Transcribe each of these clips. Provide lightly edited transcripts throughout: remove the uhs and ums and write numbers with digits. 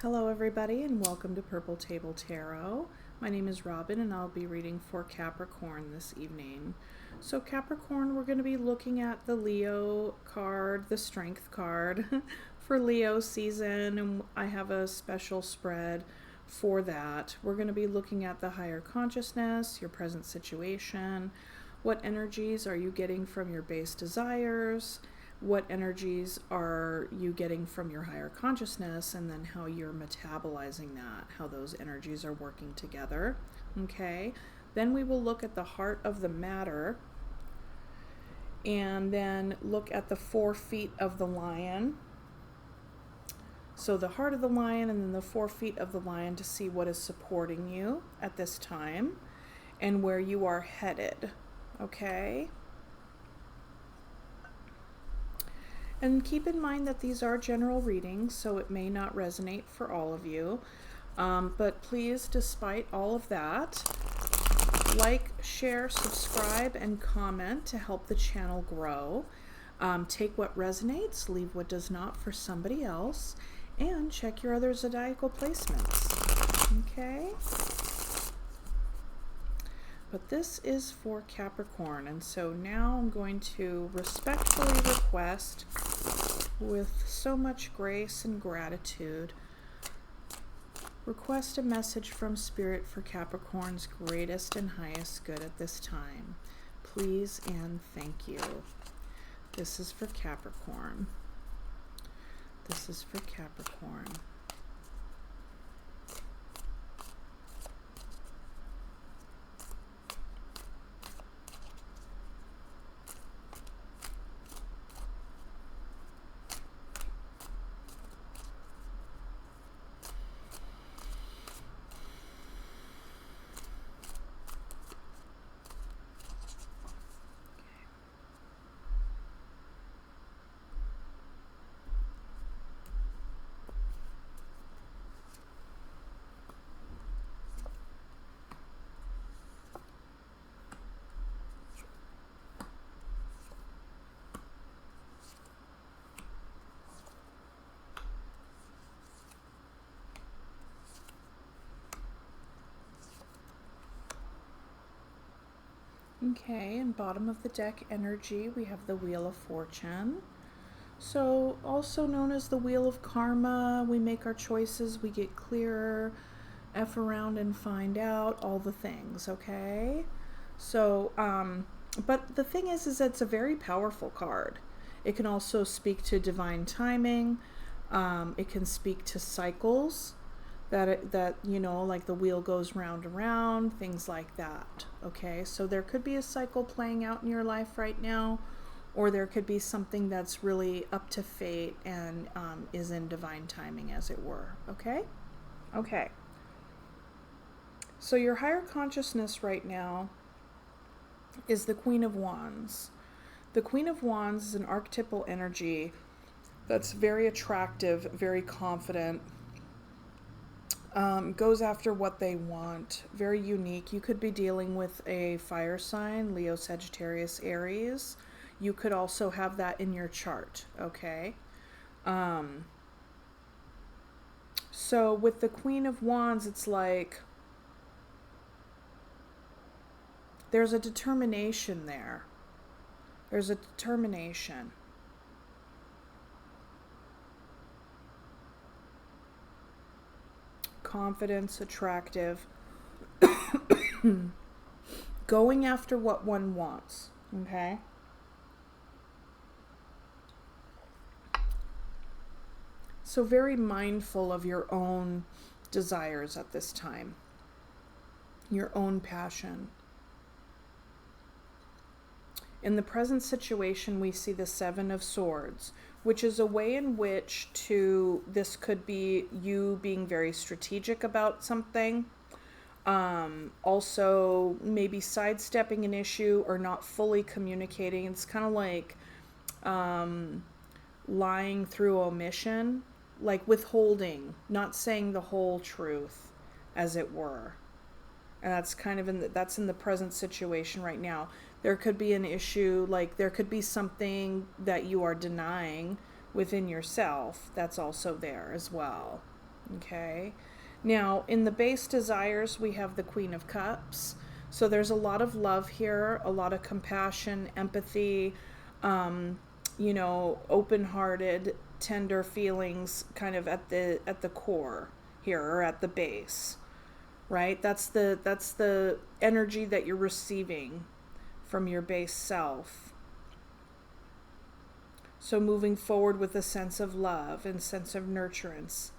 Hello everybody and welcome to Purple Table Tarot. My name is Robin and I'll be reading for Capricorn this evening. So Capricorn, we're going to be looking at the Leo card, the Strength card for Leo season, and I have a special spread for that. We're going to be looking at the higher consciousness, your present situation, what energies are you getting from your base desires, what energies are you getting from your higher consciousness, and then how you're metabolizing that, how those energies are working together. Okay, then we will look at the heart of the matter, and then look at the 4 feet of the lion. So the heart of the lion and then the 4 feet of the lion to see what is supporting you at this time and where you are headed. Okay. And keep in mind that these are general readings, so it may not resonate for all of you. But please, despite all of that, like, share, subscribe, and comment to help the channel grow. Take what resonates, leave what does not for somebody else, and check your other zodiacal placements. Okay? But this is for Capricorn, and so now I'm going to respectfully request, with so much grace and gratitude, request a message from Spirit for Capricorn's greatest and highest good at this time. Please and thank you. This is for Capricorn. This is for Capricorn. Okay, and bottom of the deck energy, we have the Wheel of Fortune. So, also known as the Wheel of Karma, we make our choices, we get clearer, F around and find out, all the things, okay? So, but the thing is it's a very powerful card. It can also speak to divine timing. It can speak to cycles. That you know, like the wheel goes round and round, things like that. Okay, so there could be a cycle playing out in your life right now, or there could be something that's really up to fate and is in divine timing, as it were. Okay? Okay. So your higher consciousness right now is the Queen of Wands. The Queen of Wands is an archetypal energy that's very attractive, very confident, goes after what they want, very unique. You could be dealing with a fire sign, Leo, Sagittarius, Aries. You could also have that in your chart, okay? So with the Queen of Wands, it's like there's a determination there. There's a determination. Confidence, attractive, going after what one wants, okay? So very mindful of your own desires at this time, your own passion. In the present situation, we see the 7 of Swords, which is a way in which this could be you being very strategic about something. Also, maybe sidestepping an issue or not fully communicating. It's kind of like lying through omission, like withholding, not saying the whole truth, as it were. And that's kind of that's in the present situation right now. There could be an issue, like there could be something that you are denying within yourself that's also there as well. Okay. Now, in the base desires, we have the Queen of Cups. So there's a lot of love here, a lot of compassion, empathy, open-hearted, tender feelings kind of at the core here, or at the base. Right? That's the energy that you're receiving from your base self. So moving forward with a sense of love and sense of nurturance.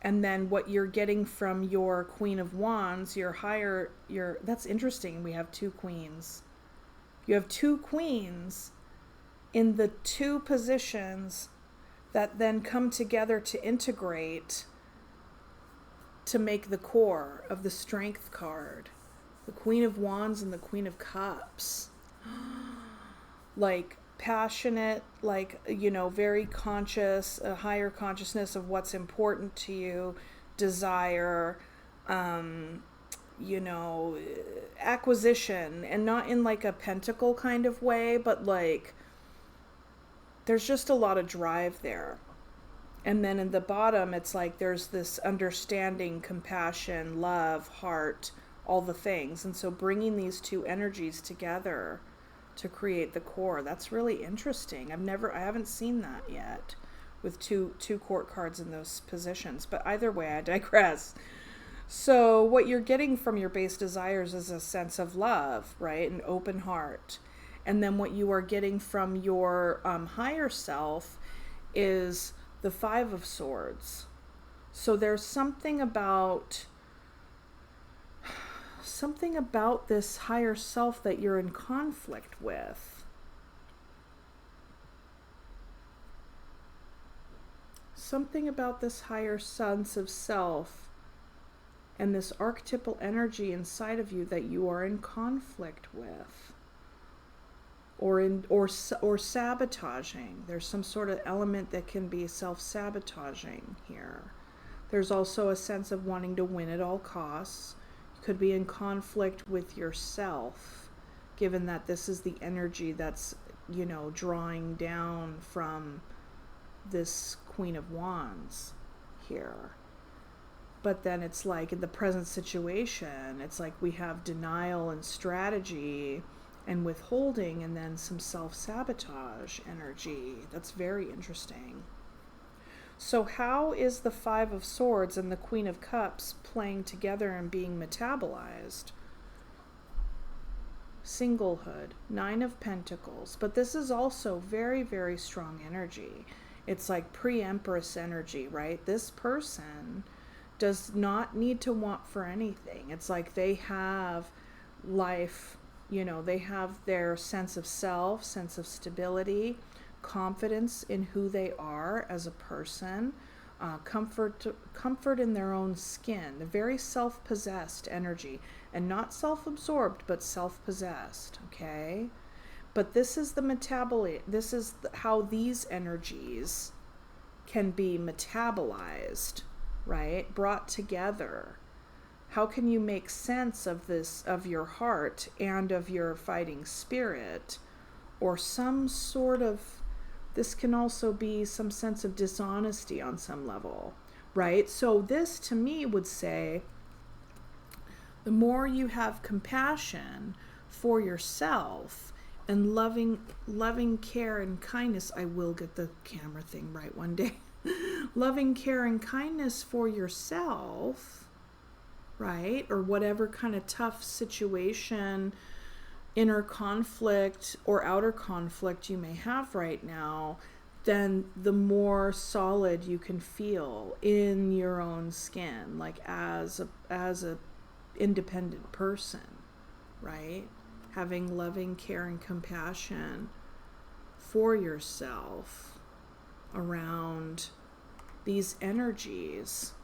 And then what you're getting from your Queen of Wands, that's interesting. We have two queens. You have two queens in the two positions that then come together to integrate to make the core of the Strength card. The Queen of Wands and the Queen of Cups. Like passionate, like, very conscious, a higher consciousness of what's important to you, desire, acquisition, and not in like a pentacle kind of way, but like there's just a lot of drive there. And then in the bottom, it's like there's this understanding, compassion, love, heart, all the things. And so bringing these two energies together to create the core, that's really interesting. I haven't seen that yet with two court cards in those positions. But either way, I digress. So what you're getting from your base desires is a sense of love, right? An open heart. And then what you are getting from your higher self is the Five of Swords. So there's something about this higher self that you're in conflict with. Something about this higher sense of self and this archetypal energy inside of you that you are in conflict with. Or sabotaging. There's some sort of element that can be self-sabotaging here. There's also a sense of wanting to win at all costs. You could be in conflict with yourself, given that this is the energy that's, drawing down from this Queen of Wands here. But then it's like in the present situation, it's like we have denial and strategy and withholding, and then some self-sabotage energy. That's very interesting. So how is the Five of Swords and the Queen of Cups playing together and being metabolized? Singlehood, Nine of Pentacles. But this is also very, very strong energy. It's like pre-Empress energy, right? This person does not need to want for anything. It's like they have life. They have their sense of self, sense of stability, confidence in who they are as a person, comfort in their own skin, the very self-possessed energy, and not self-absorbed, but self-possessed, okay? But this is the metabolism. This is how these energies can be metabolized, right? Brought together. How can you make sense of this, of your heart and of your fighting spirit, or some sort of, this can also be some sense of dishonesty on some level, right? So this to me would say, the more you have compassion for yourself and loving care and kindness, I will get the camera thing right one day, loving care and kindness for yourself, right? Or whatever kind of tough situation, inner conflict or outer conflict you may have right now, then the more solid you can feel in your own skin, like as a independent person, right? Having loving care and compassion for yourself around these energies.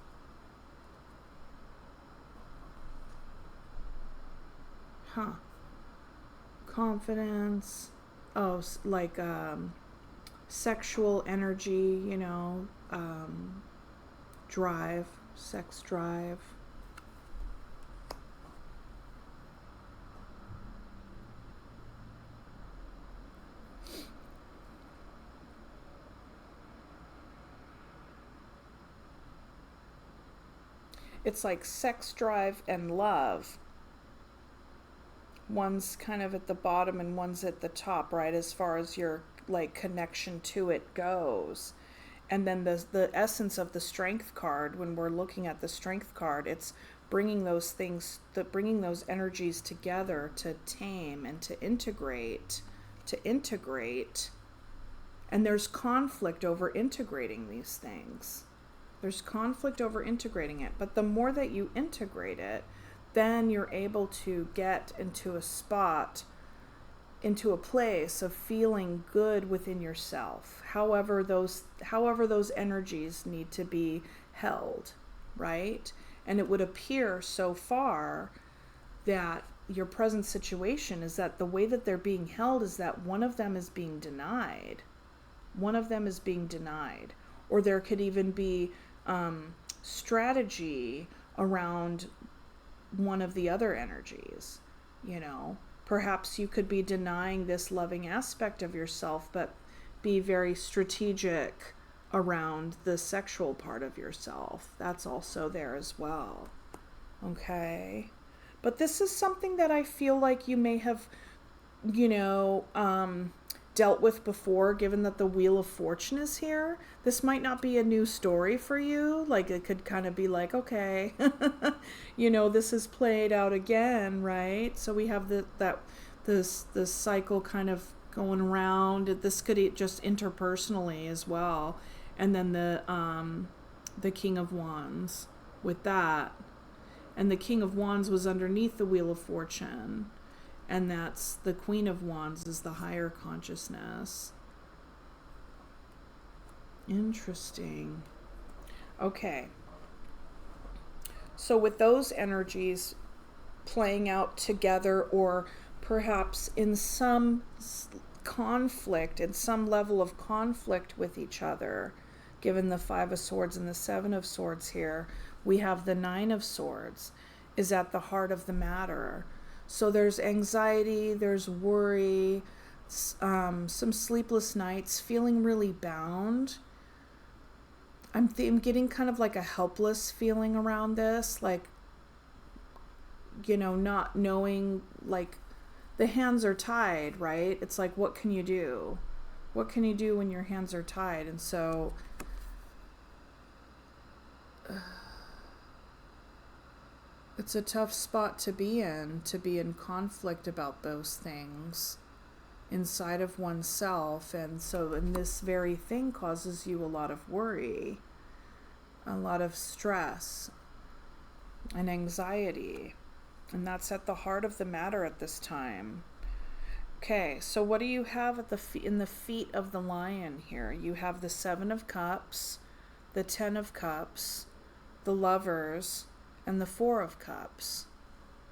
Confidence, like sexual energy, drive, sex drive. it's like sex drive and love. One's kind of at the bottom and one's at the top, right? As far as your like connection to it goes. And then the essence of the strength card, when we're looking at the strength card, it's bringing those things, bringing those energies together to tame and to integrate. And there's conflict over integrating these things. There's conflict over integrating it. But the more that you integrate it, then you're able to get into a spot, into a place of feeling good within yourself. However those energies need to be held, right? And it would appear so far that your present situation is that the way that they're being held is that one of them is being denied. One of them is being denied. Or there could even be strategy around one of the other energies, you know. Perhaps you could be denying this loving aspect of yourself, but be very strategic around the sexual part of yourself. That's also there as well. Okay. But this is something that I feel like you may have, you know, dealt with before, given that the Wheel of Fortune is here. This might not be a new story for you. Like, it could kind of be like, okay, you know, this is played out again, right? So we have this cycle kind of going around. This could just interpersonally as well. And then the King of Wands with that. And the King of Wands was underneath the Wheel of Fortune. And that's the Queen of Wands is the higher consciousness. Interesting. Okay. So with those energies playing out together, or perhaps in some conflict, in some level of conflict with each other, given the Five of Swords and the Seven of Swords here, we have the Nine of Swords is at the heart of the matter. So there's anxiety, there's worry, some sleepless nights, feeling really bound. I'm getting kind of like a helpless feeling around this, like, you know, not knowing, like, the hands are tied, right? It's like, what can you do? What can you do when your hands are tied? And so it's a tough spot to be in conflict about those things inside of oneself. And so, and this very thing causes you a lot of worry, a lot of stress and anxiety. And that's at the heart of the matter at this time. Okay, so what do you have at in the feet of the lion here? You have the Seven of Cups, the Ten of Cups, the Lovers, and the Four of Cups.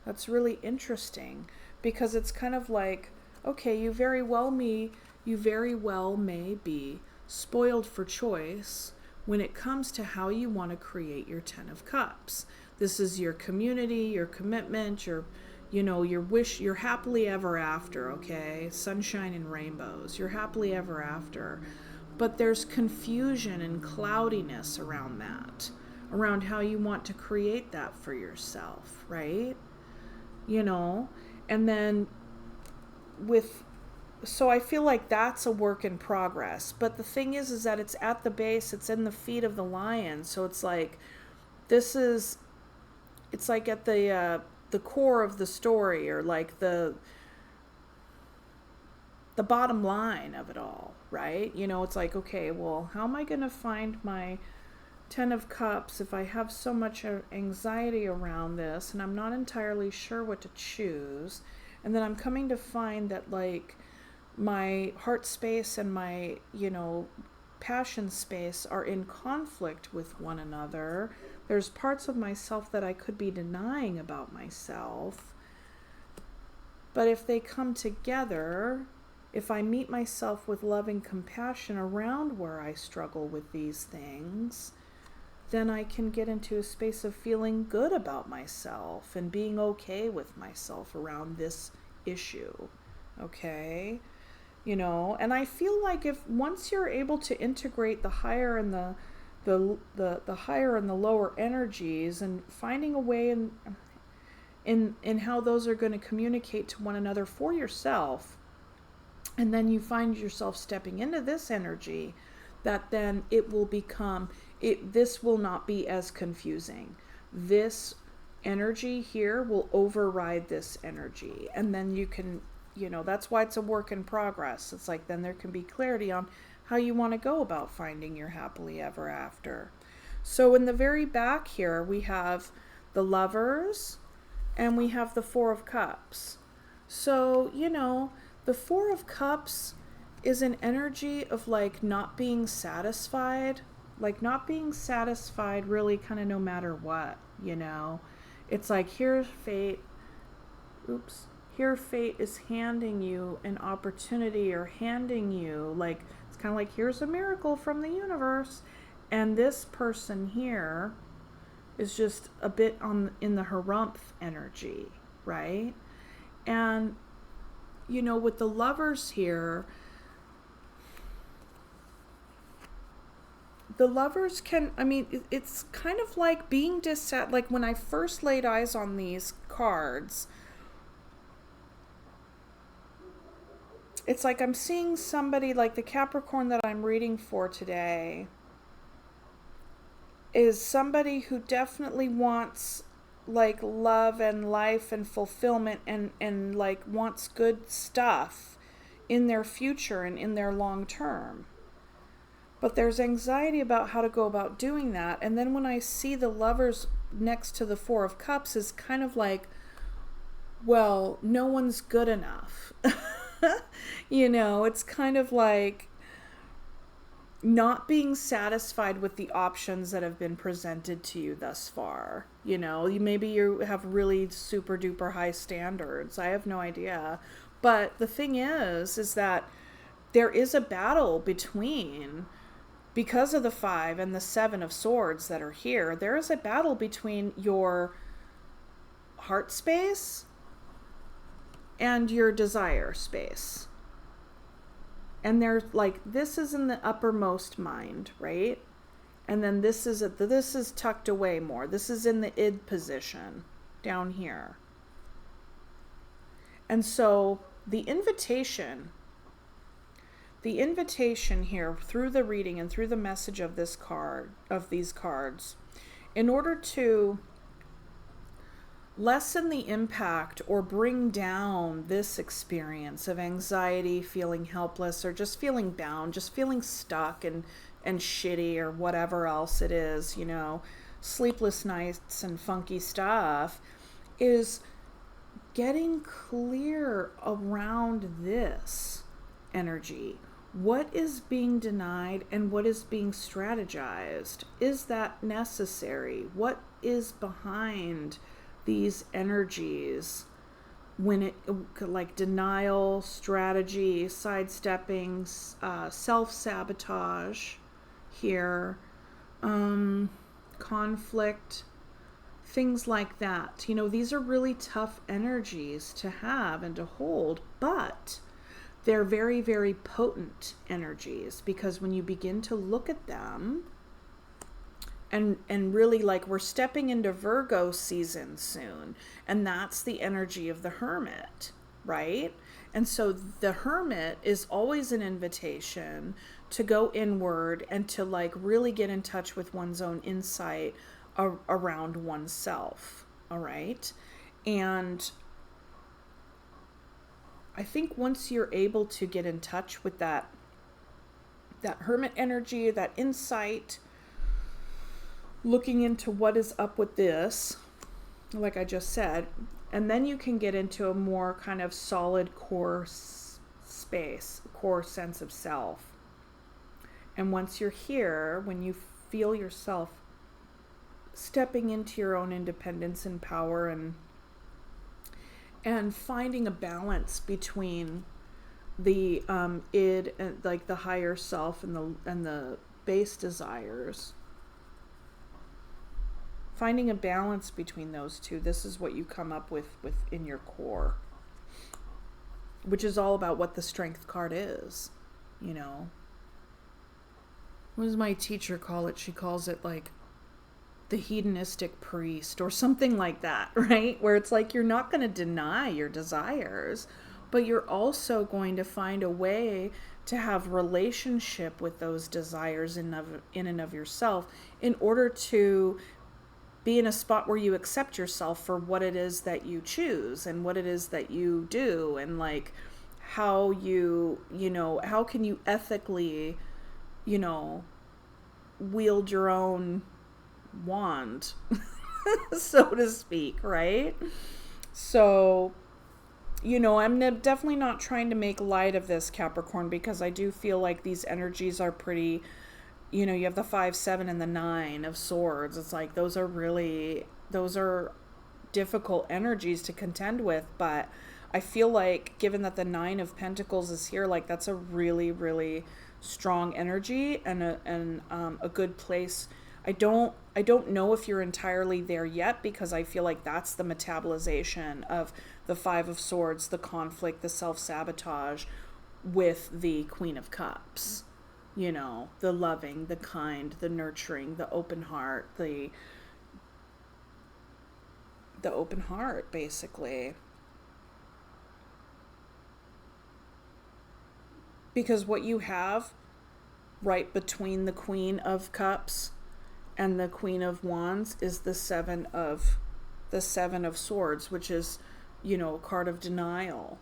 That's really interesting, because it's kind of like, okay, you very well may be spoiled for choice when it comes to how you want to create your Ten of Cups. This is your community, your commitment, your wish, your happily ever after, okay? Sunshine and rainbows, your happily ever after. But there's confusion and cloudiness around that, around how you want to create that for yourself, right? You know, and then so I feel like that's a work in progress. But the thing is that it's at the base, it's in the feet of the lion. So it's like, it's like at the core of the story, or like the bottom line of it all, right? You know, it's like, okay, well, how am I going to find my Ten of Cups if I have so much anxiety around this and I'm not entirely sure what to choose? And then I'm coming to find that, like, my heart space and my, passion space are in conflict with one another. There's parts of myself that I could be denying about myself. But if they come together, if I meet myself with loving compassion around where I struggle with these things, then I can get into a space of feeling good about myself and being okay with myself around this issue. Okay? And I feel like once you're able to integrate the higher and the higher and the lower energies, and finding a way in how those are going to communicate to one another for yourself. And then you find yourself stepping into this energy, that then it will become this will not be as confusing. This energy here will override this energy, and then you can, that's why it's a work in progress. It's like then there can be clarity on how you want to go about finding your happily ever after. So in the very back here we have the Lovers and we have the Four of Cups. So the Four of Cups is an energy of like not being satisfied, really kind of no matter what. It's like here fate is handing you an opportunity, or handing you, like, it's kind of like, here's a miracle from the universe, and this person here is just a bit in the harumph energy, right? And with the Lovers here, the Lovers can, it's kind of like being like when I first laid eyes on these cards, it's like I'm seeing somebody like the Capricorn that I'm reading for today is somebody who definitely wants like love and life and fulfillment, and like wants good stuff in their future and in their long term. But there's anxiety about how to go about doing that. And then when I see the Lovers next to the Four of Cups, is kind of like, well, no one's good enough. It's kind of like not being satisfied with the options that have been presented to you thus far. Maybe you have really super duper high standards. I have no idea. But the thing is that there is a battle between, because of the 5 and the 7 of Swords that are here, there is a battle between your heart space and your desire space. And there's like, this is in the uppermost mind, right? And then this is tucked away more. This is in the id position down here. And so the invitation here through the reading and through the message of these cards, in order to lessen the impact or bring down this experience of anxiety, feeling helpless, or just feeling bound, just feeling stuck and shitty, or whatever else it is, sleepless nights and funky stuff, is getting clear around this energy. What is being denied and what is being strategized? Is that necessary? What is behind these energies when it, like denial, strategy, sidestepping, self-sabotage here, conflict, things like that. These are really tough energies to have and to hold, but they're very, very potent energies, because when you begin to look at them, and really, like, we're stepping into Virgo season soon, and that's the energy of the Hermit, right? And so the Hermit is always an invitation to go inward and to like really get in touch with one's own insight around oneself, all right? And I think once you're able to get in touch with that Hermit energy, that insight, looking into what is up with this, like I just said, and then you can get into a more kind of solid core space, core sense of self. And once you're here, when you feel yourself stepping into your own independence and power, and finding a balance between the id and like the higher self and the base desires, finding a balance between those two, this is what you come up with in your core, which is all about what the Strength card is, what does my teacher call it? She calls it like the hedonistic priest or something like that, right? Where it's like you're not going to deny your desires, but you're also going to find a way to have relationship with those desires in and of yourself in order to be in a spot where you accept yourself for what it is that you choose and what it is that you do, and like how how can you ethically, wield your own wand, so to speak, right? So, I'm definitely not trying to make light of this, Capricorn, because I do feel like these energies are pretty, you have the 5, 7, and the 9 of swords. It's like those are difficult energies to contend with, but I feel like given that the 9 of Pentacles is here, like that's a really, really strong energy and a good place. I don't know if you're entirely there yet, because I feel like that's the metabolization of the 5 of Swords, the conflict, the self-sabotage with the Queen of Cups. The loving, the kind, the nurturing, the open heart, the open heart, basically. Because what you have right between the Queen of Cups and the Queen of Wands is the 7 of Swords, which is, a card of denial,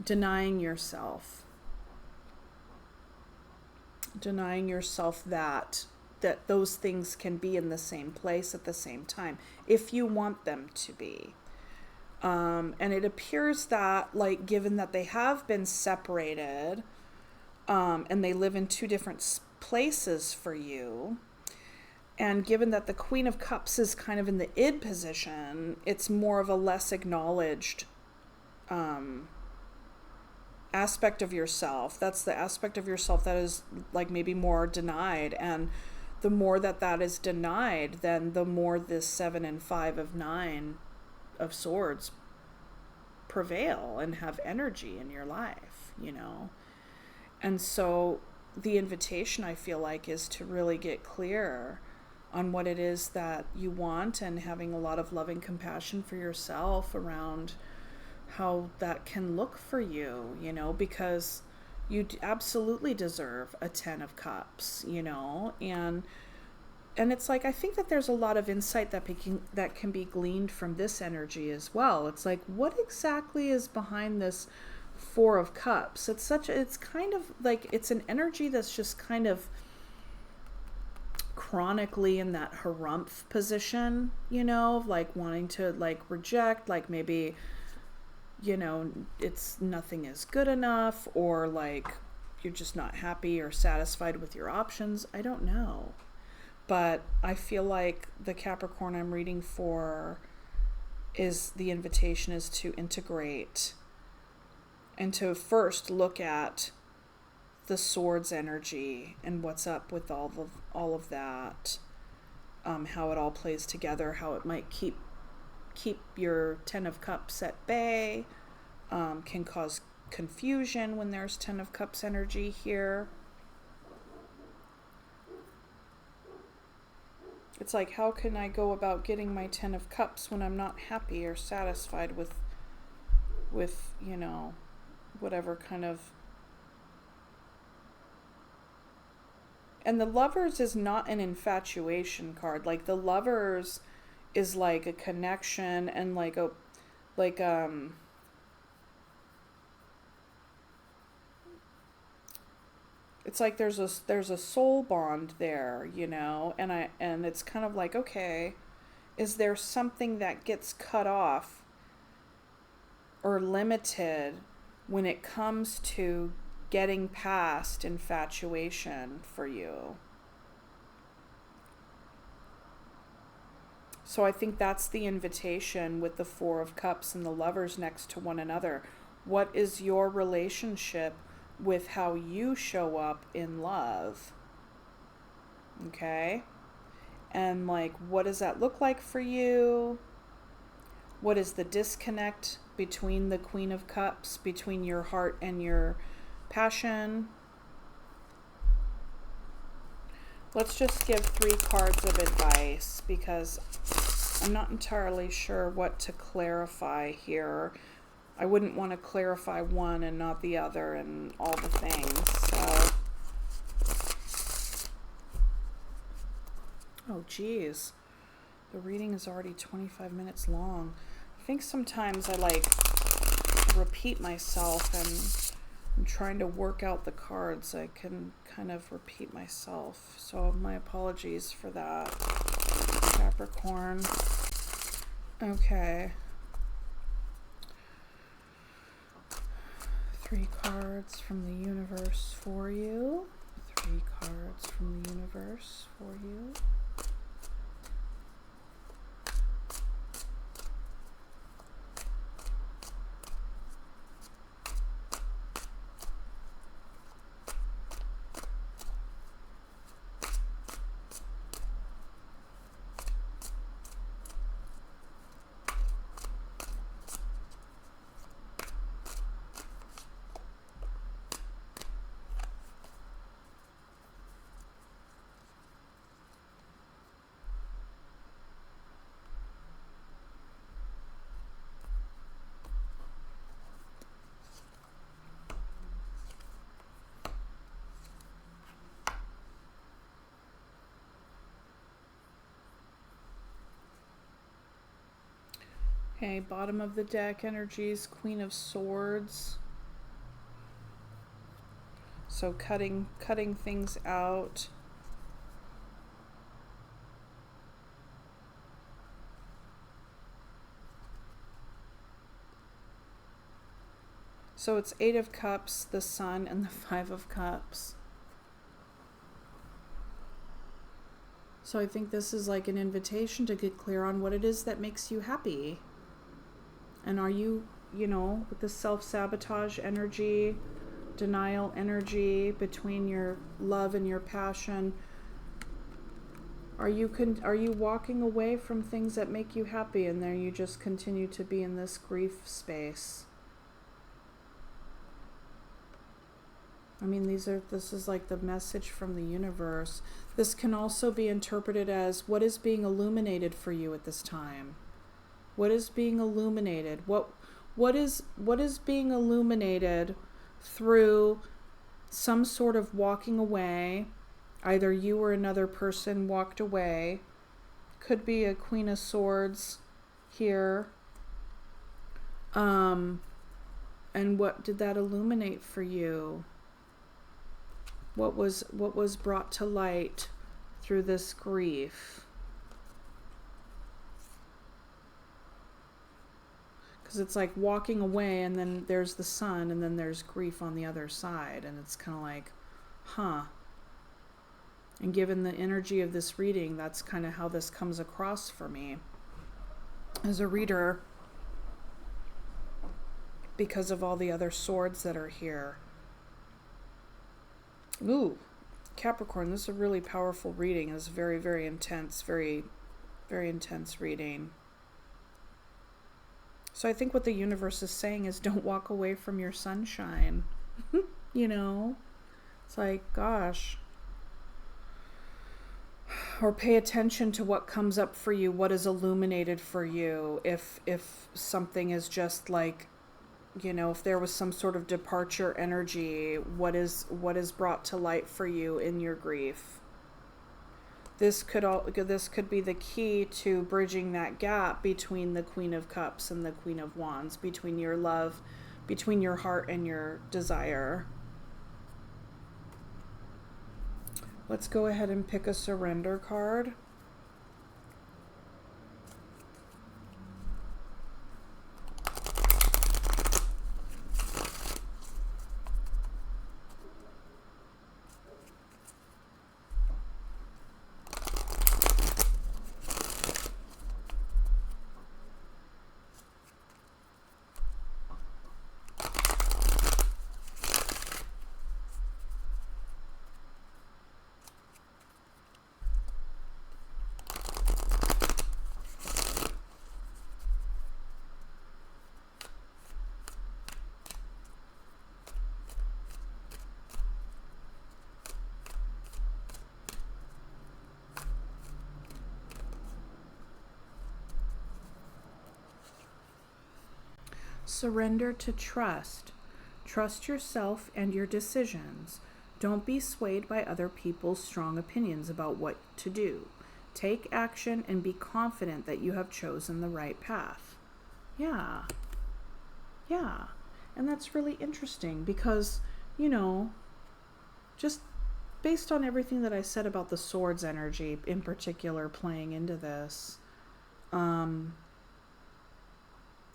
denying yourself that those things can be in the same place at the same time if you want them to be. And it appears that, like, given that they have been separated, and they live in 2 different places for you, and given that the Queen of Cups is kind of in the id position, it's more of a less acknowledged aspect of yourself. That's the aspect of yourself that is like maybe more denied, and the more that is denied, then the more this 7 and 5 of 9 of Swords prevail and have energy in your life, And so the invitation, I feel like, is to really get clear on what it is that you want, and having a lot of loving compassion for yourself around how that can look for you, because you absolutely deserve a 10 of Cups, and it's like, I think that there's a lot of insight that can be gleaned from this energy as well. It's like, what exactly is behind this 4 of Cups? It's kind of like, it's an energy that's just kind of chronically in that harumph position, like wanting to like reject, like maybe, it's nothing is good enough, or like you're just not happy or satisfied with your options. I don't know. But I feel like the Capricorn I'm reading for is the invitation is to integrate and to first look at the Swords energy and what's up with all of that, how it all plays together, how it might keep your 10 of Cups at bay, can cause confusion when there's 10 of Cups energy here. It's like, how can I go about getting my 10 of Cups when I'm not happy or satisfied with whatever kind of... And the Lovers is not an infatuation card. Like, the Lovers is like a connection and it's like there's a soul bond there, and it's kind of like, okay, is there something that gets cut off or limited when it comes to getting past infatuation for you? So I think that's the invitation with the 4 of Cups and the Lovers next to one another. What is your relationship with how you show up in love? Okay? And like, what does that look like for you? What is the disconnect between the Queen of Cups, between your heart and your passion? Let's just give 3 cards of advice because I'm not entirely sure what to clarify here. I wouldn't want to clarify one and not the other and all the things. So, oh geez, the reading is already 25 minutes long. I think sometimes I like repeat myself, and I'm trying to work out the cards. I can kind of repeat myself. So my apologies for that, Capricorn. Okay. 3 cards from the universe for you. 3 cards from the universe for you. Okay, bottom of the deck energies, Queen of Swords. So cutting things out. So it's 8 of Cups, the Sun, and the 5 of Cups. So I think this is like an invitation to get clear on what it is that makes you happy. And are you, with the self-sabotage energy, denial energy between your love and your passion, are you walking away from things that make you happy, and then you just continue to be in this grief space? I mean, this is like the message from the universe. This can also be interpreted as what is being illuminated for you at this time. What is being illuminated? What is being illuminated through some sort of walking away? Either you or another person walked away. Could be a Queen of Swords here. And what did that illuminate for you? What was brought to light through this grief? Because it's like walking away, and then there's the Sun, and then there's grief on the other side, and it's kind of like, huh. And given the energy of this reading, that's kind of how this comes across for me as a reader, because of all the other swords that are here. Ooh, Capricorn, this is a really powerful reading. It's very, very intense, very, very intense reading. So I think what the universe is saying is don't walk away from your sunshine. It's like, gosh. Or pay attention to what comes up for you, what is illuminated for you. If something is just like, if there was some sort of departure energy, what is brought to light for you in your grief? This could be the key to bridging that gap between the Queen of Cups and the Queen of Wands, between your love, between your heart and your desire. Let's go ahead and pick a surrender card. Surrender to trust. Trust yourself and your decisions. Don't be swayed by other people's strong opinions about what to do. Take action and be confident that you have chosen the right path. Yeah. Yeah. And that's really interesting because, just based on everything that I said about the swords energy in particular playing into this,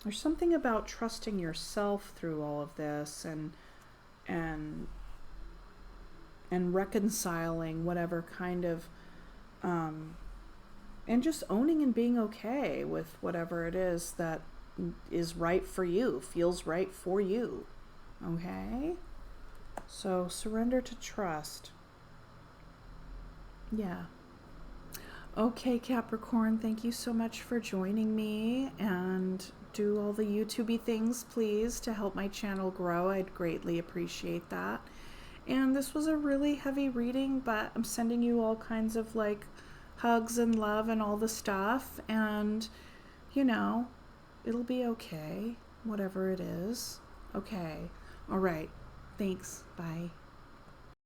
there's something about trusting yourself through all of this and reconciling whatever kind of and just owning and being okay with whatever it is that is right for you, feels right for you. Okay? So surrender to trust. Yeah. Okay, Capricorn, thank you so much for joining me, and do all the YouTubey things, please, to help my channel grow. I'd greatly appreciate that. And this was a really heavy reading, but I'm sending you all kinds of hugs and love and all the stuff, and it'll be okay, whatever it is. Okay. All right. Thanks. Bye.